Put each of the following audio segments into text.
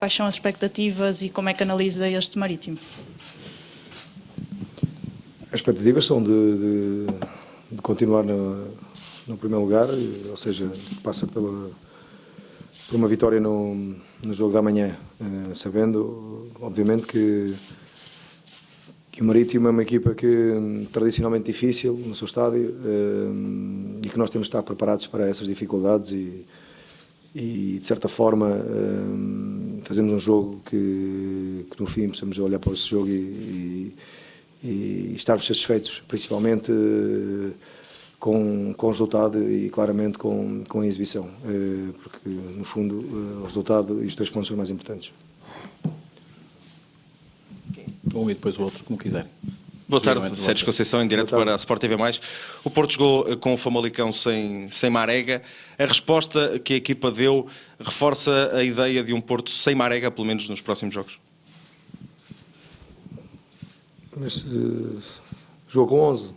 Quais são as expectativas e como é que analisa este Marítimo? As expectativas são de continuar no primeiro lugar, ou seja, passa por uma vitória no jogo da manhã, sabendo, obviamente, que o Marítimo é uma equipa que tradicionalmente difícil no seu estádio e que nós temos de estar preparados para essas dificuldades e de certa forma fazemos um jogo que no fim possamos olhar para esse jogo e estarmos satisfeitos, principalmente com o resultado e claramente com a exibição, porque no fundo o resultado e os 3 pontos são mais importantes. Um e depois o outro, como quiserem. Boa tarde, Sérgio Conceição, em direto para a Sport TV+. O Porto jogou com o Famalicão sem Marega. A resposta que a equipa deu reforça a ideia de um Porto sem Marega, pelo menos nos próximos jogos? Mas jogou com 11.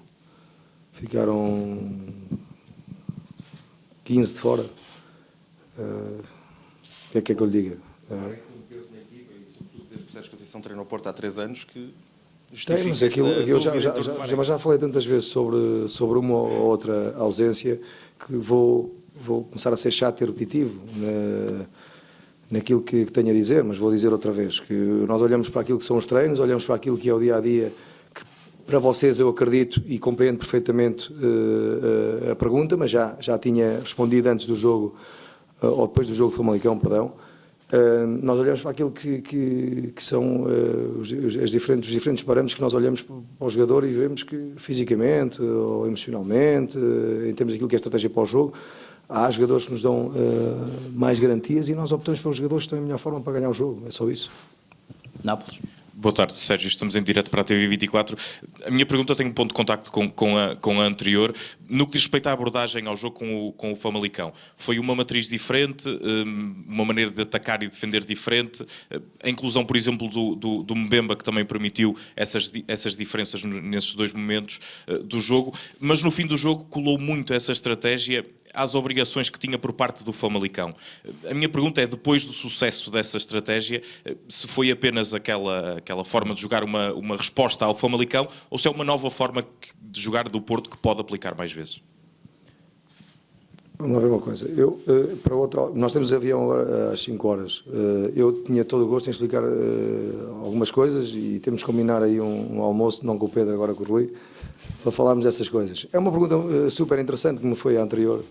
Ficaram 15 de fora. O que é que eu lhe diga? Sérgio Conceição treinou o Porto há 3 anos que... Tem, mas aquilo eu já falei tantas vezes sobre uma ou outra ausência que vou começar a ser chato e repetitivo naquilo que tenho a dizer, mas vou dizer outra vez, que nós olhamos para aquilo que são os treinos, olhamos para aquilo que é o dia-a-dia, que para vocês eu acredito e compreendo perfeitamente a pergunta, mas já tinha respondido antes do jogo, ou depois do jogo de Famalicão, perdão. Nós olhamos para aquilo que são os diferentes parâmetros que nós olhamos para o jogador e vemos que fisicamente ou emocionalmente, em termos daquilo que é estratégia para o jogo, há jogadores que nos dão mais garantias e nós optamos pelos jogadores que estão em melhor forma para ganhar o jogo, é só isso. Nápoles. Boa tarde, Sérgio. Estamos em direto para a TV24. A minha pergunta tem um ponto de contacto com a anterior. No que diz respeito à abordagem ao jogo com o Famalicão, foi uma matriz diferente, uma maneira de atacar e defender diferente, a inclusão, por exemplo, do Mbemba, que também permitiu essas diferenças nesses 2 momentos do jogo, mas no fim do jogo colou muito essa estratégia às obrigações que tinha por parte do Famalicão. A minha pergunta é, depois do sucesso dessa estratégia, se foi apenas aquela forma de jogar uma resposta ao Famalicão ou se é uma nova forma de jogar do Porto que pode aplicar mais vezes? Vamos lá ver uma coisa. Nós temos avião agora às 5 horas. Eu tinha todo o gosto em explicar algumas coisas e temos de combinar aí um almoço, não com o Pedro, agora com o Rui, para falarmos dessas coisas. É uma pergunta super interessante, como foi a anterior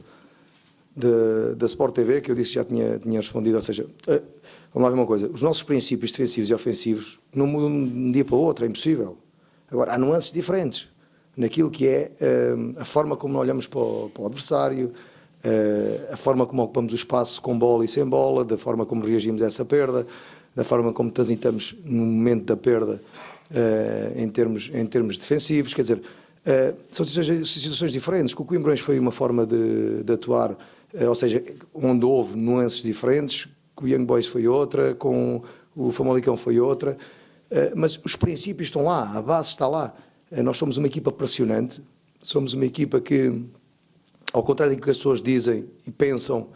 da Sport TV, que eu disse que já tinha respondido. Ou seja, vamos lá ver uma coisa. Os nossos princípios defensivos e ofensivos não mudam de um dia para o outro, é impossível. Agora, há nuances diferentes naquilo que é a forma como nós olhamos para o adversário, a forma como ocupamos o espaço com bola e sem bola, da forma como reagimos a essa perda, da forma como transitamos no momento da perda em termos defensivos. Quer dizer, são situações diferentes. Com o Coimbrões foi uma forma de atuar, ou seja, onde houve nuances diferentes, com o Young Boys foi outra, com o Famalicão foi outra, mas os princípios estão lá, a base está lá. Nós somos uma equipa pressionante, somos uma equipa que, ao contrário do que as pessoas dizem e pensam,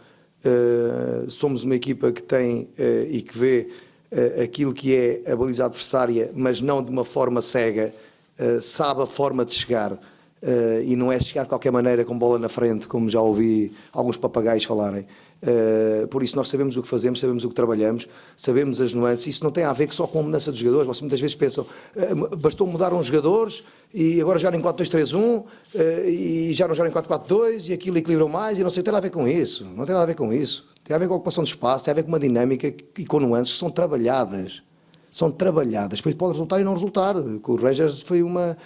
somos uma equipa que tem e que vê aquilo que é a baliza adversária, mas não de uma forma cega, sabe a forma de chegar e não é chegar de qualquer maneira com bola na frente, como já ouvi alguns papagaios falarem. Por isso nós sabemos o que fazemos, sabemos o que trabalhamos, sabemos as nuances. Isso não tem a ver só com a mudança dos jogadores. Vocês muitas vezes pensam, bastou mudar uns jogadores e agora já em 4-2-3-1 e já não já em 4-4-2 e aquilo equilibrou mais e não sei, tem nada a ver com isso. Não tem nada a ver com isso. Tem a ver com a ocupação de espaço, tem a ver com uma dinâmica e com nuances que são trabalhadas. São trabalhadas. Depois pode resultar e não resultar. Com o Rangers foi uma...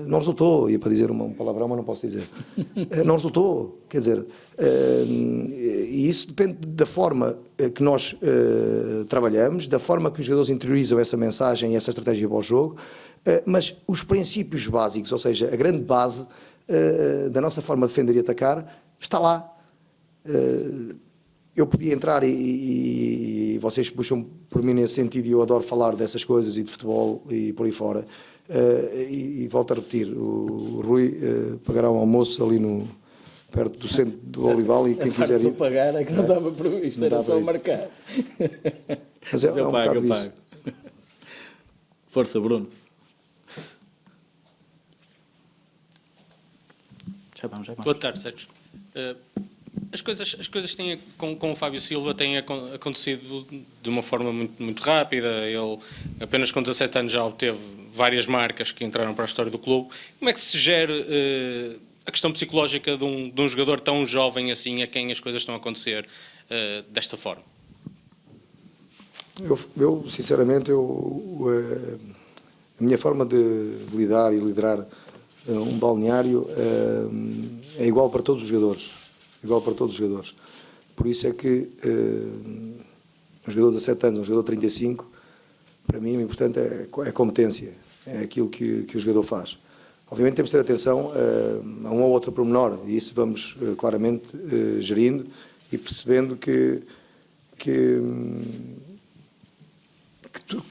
não resultou, ia para dizer um palavrão, mas não posso dizer. Não resultou, quer dizer, e isso depende da forma que nós trabalhamos, da forma que os jogadores interiorizam essa mensagem e essa estratégia para o jogo, mas os princípios básicos, ou seja, a grande base da nossa forma de defender e atacar, está lá. Eu podia entrar e vocês puxam por mim nesse sentido e eu adoro falar dessas coisas e de futebol e por aí fora. E volto a repetir, o Rui pagará um almoço ali perto do centro do Olival, e quem quiser ir. pagar é que não estava previsto, Não era estava só previsto. marcar. Mas é eu um pago, bocado eu isso. pago. Força, Bruno. Já vamos. Boa tarde, Sérgio. As coisas têm, com o Fábio Silva têm acontecido de uma forma muito rápida. Ele, apenas com 17 anos, já obteve várias marcas que entraram para a história do clube. Como é que se gera a questão psicológica de um jogador tão jovem assim, a quem as coisas estão a acontecer desta forma? Eu sinceramente, a minha forma de lidar e liderar um balneário é igual para todos os jogadores. Igual para todos os jogadores. Por isso é que um jogador de 17 anos, um jogador de 35, para mim o importante é competência, é aquilo que o jogador faz. Obviamente temos de ter atenção a um ou outro pormenor, e isso vamos claramente gerindo e percebendo que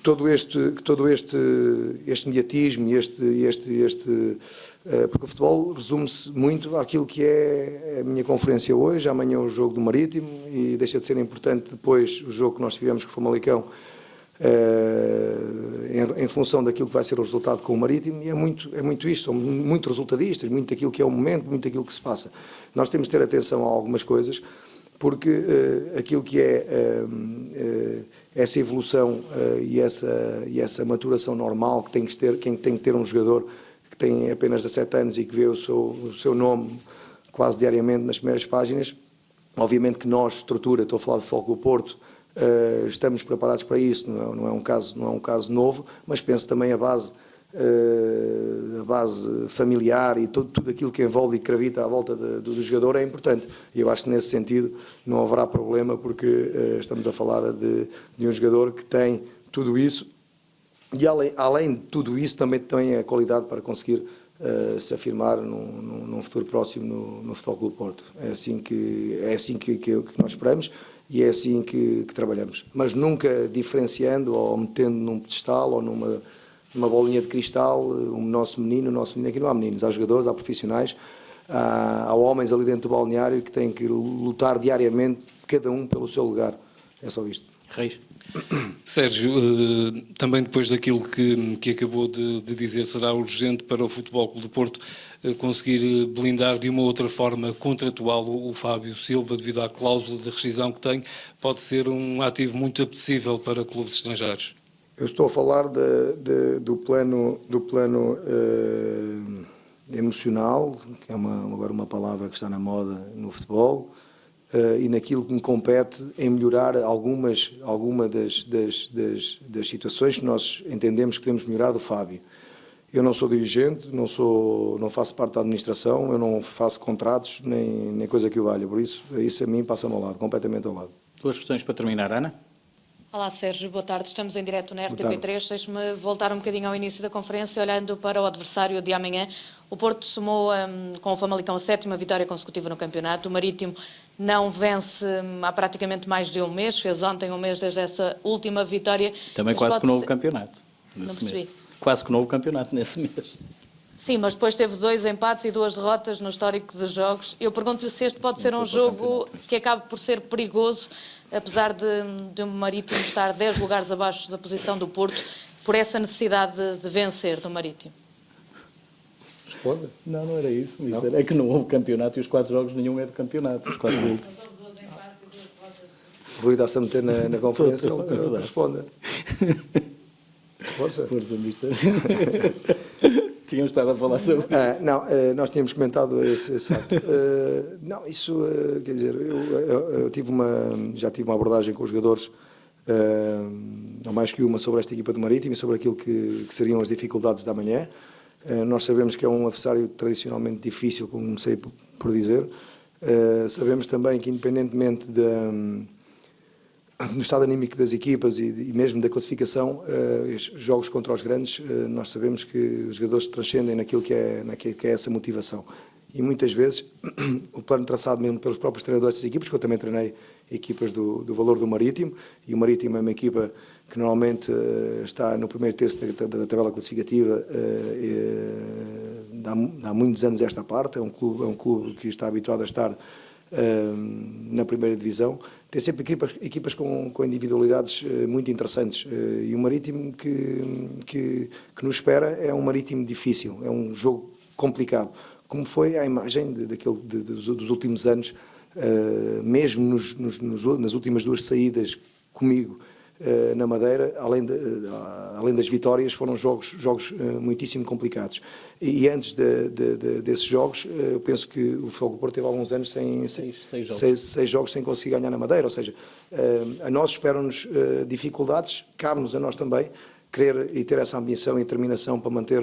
todo este mediatismo e porque o futebol resume-se muito àquilo que é a minha conferência hoje, amanhã o jogo do Marítimo, e deixa de ser importante depois o jogo que nós tivemos com o Famalicão, em função daquilo que vai ser o resultado com o Marítimo, e é muito isto, somos muito resultadistas, muito daquilo que é o momento, muito daquilo que se passa. Nós temos de ter atenção a algumas coisas, porque aquilo que é essa evolução e essa maturação normal que tem que ter, quem tem que ter um jogador que tem apenas 17 anos e que vê o seu nome quase diariamente nas primeiras páginas, obviamente que nós, estrutura, estou a falar de Futebol do Porto, estamos preparados para isso, não é um caso novo, mas penso também a base familiar e tudo aquilo que envolve e que gravita à volta do jogador é importante. E eu acho que nesse sentido não haverá problema, porque estamos a falar de um jogador que tem tudo isso, e além de tudo isso também tem a qualidade para conseguir se afirmar num futuro próximo no Futebol Clube do Porto. É assim que nós esperamos e é assim que trabalhamos. Mas nunca diferenciando ou metendo num pedestal ou numa bolinha de cristal o nosso menino. Aqui não há meninos, há jogadores, há profissionais, há homens ali dentro do balneário que têm que lutar diariamente, cada um pelo seu lugar. É só isto. Reis. Sérgio, também depois daquilo que acabou de dizer, será urgente para o Futebol Clube do Porto conseguir blindar de uma outra forma contratual o Fábio Silva, devido à cláusula de rescisão que tem, pode ser um ativo muito apetecível para clubes estrangeiros? Eu estou a falar do plano emocional, que é agora uma palavra que está na moda no futebol, e naquilo que me compete em melhorar alguma das situações que nós entendemos que devemos melhorar do Fábio. Eu não sou dirigente, não faço parte da administração, eu não faço contratos, nem coisa que o valha, por isso a mim passa-me ao lado, completamente ao lado. Duas questões para terminar, Ana. Olá Sérgio, boa tarde. Estamos em direto na RTP3. Deixe-me voltar um bocadinho ao início da conferência, olhando para o adversário de amanhã. O Porto somou com o Famalicão a 7ª vitória consecutiva no campeonato. O Marítimo não vence há praticamente mais de um mês, fez ontem um mês desde essa última vitória. Também quase que não houve campeonato. Não percebi. Quase que não houve campeonato nesse mês. Sim, mas depois teve 2 empates e 2 derrotas no histórico de jogos. Eu pergunto-lhe se este pode ser um jogo que acabe por ser perigoso, apesar de o Marítimo estar 10 lugares abaixo da posição do Porto, por essa necessidade de vencer do Marítimo. Responda. Não era isso, mister. É que não houve campeonato e os 4 jogos nenhum é de campeonato. Os 4 últimos. O Rui está-se a meter na conferência, ele responda. Força, mister. Tinham estado a falar sobre isso. Nós tínhamos comentado esse facto. Quer dizer, eu já tive uma abordagem com os jogadores, não mais que uma, sobre esta equipa do Marítimo e sobre aquilo que seriam as dificuldades da manhã. Nós sabemos que é um adversário tradicionalmente difícil, como comecei por dizer. Sabemos também que, independentemente do estado anímico das equipas e mesmo da classificação, jogos contra os grandes, nós sabemos que os jogadores se transcendem naquilo que é essa motivação. E muitas vezes o plano traçado mesmo pelos próprios treinadores das equipas, que eu também treinei equipas do valor do Marítimo, e o Marítimo é uma equipa que normalmente está no primeiro terço da tabela classificativa há muitos anos esta parte, é um clube que está habituado a estar na primeira divisão, tem sempre equipas com individualidades muito interessantes, e o Marítimo que nos espera é um Marítimo difícil, é um jogo complicado, como foi a imagem dos últimos anos, mesmo nas últimas 2 saídas comigo na Madeira, além das vitórias, foram jogos muitíssimo complicados. E antes desses jogos, eu penso que o Futebol do Porto teve alguns anos sem 6 jogos sem conseguir ganhar na Madeira, ou seja, a nós esperam-nos dificuldades, cabe-nos a nós também querer e ter essa ambição e determinação para manter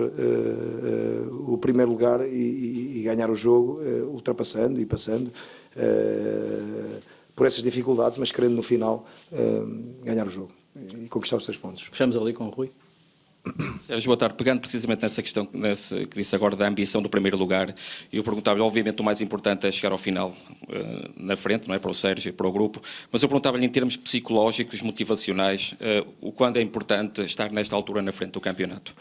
o primeiro lugar e ganhar o jogo, ultrapassando e passando por essas dificuldades, mas querendo no final ganhar o jogo e conquistar os 3 pontos. Fechamos ali com o Rui. Sérgio, boa tarde. Pegando precisamente nessa questão que disse agora da ambição do primeiro lugar, eu perguntava-lhe, obviamente o mais importante é chegar ao final na frente, não é, para o Sérgio e para o grupo, mas eu perguntava-lhe em termos psicológicos, motivacionais, o quando é importante estar nesta altura na frente do campeonato?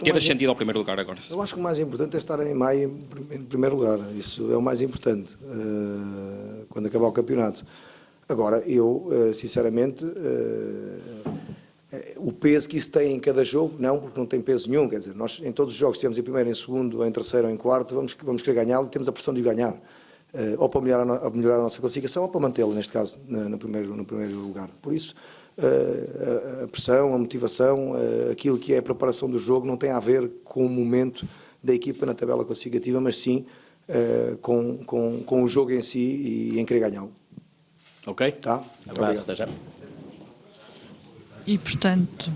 Ter ascendido ao primeiro lugar agora. Eu acho que o mais importante é estar em maio em primeiro lugar, isso é o mais importante, quando acabar o campeonato. Agora, eu, sinceramente, o peso que isso tem em cada jogo, não, porque não tem peso nenhum, quer dizer, nós em todos os jogos temos em primeiro, em segundo, ou em terceiro ou em quarto, vamos querer ganhá-lo e temos a pressão de o ganhar, ou para melhorar a nossa classificação ou para mantê-lo, neste caso, no primeiro lugar. Por isso, a pressão, a motivação, aquilo que é a preparação do jogo não tem a ver com o momento da equipa na tabela classificativa, mas sim com o jogo em si e em querer ganhá-lo. Ok? Tá? Abraço, até já. E, portanto,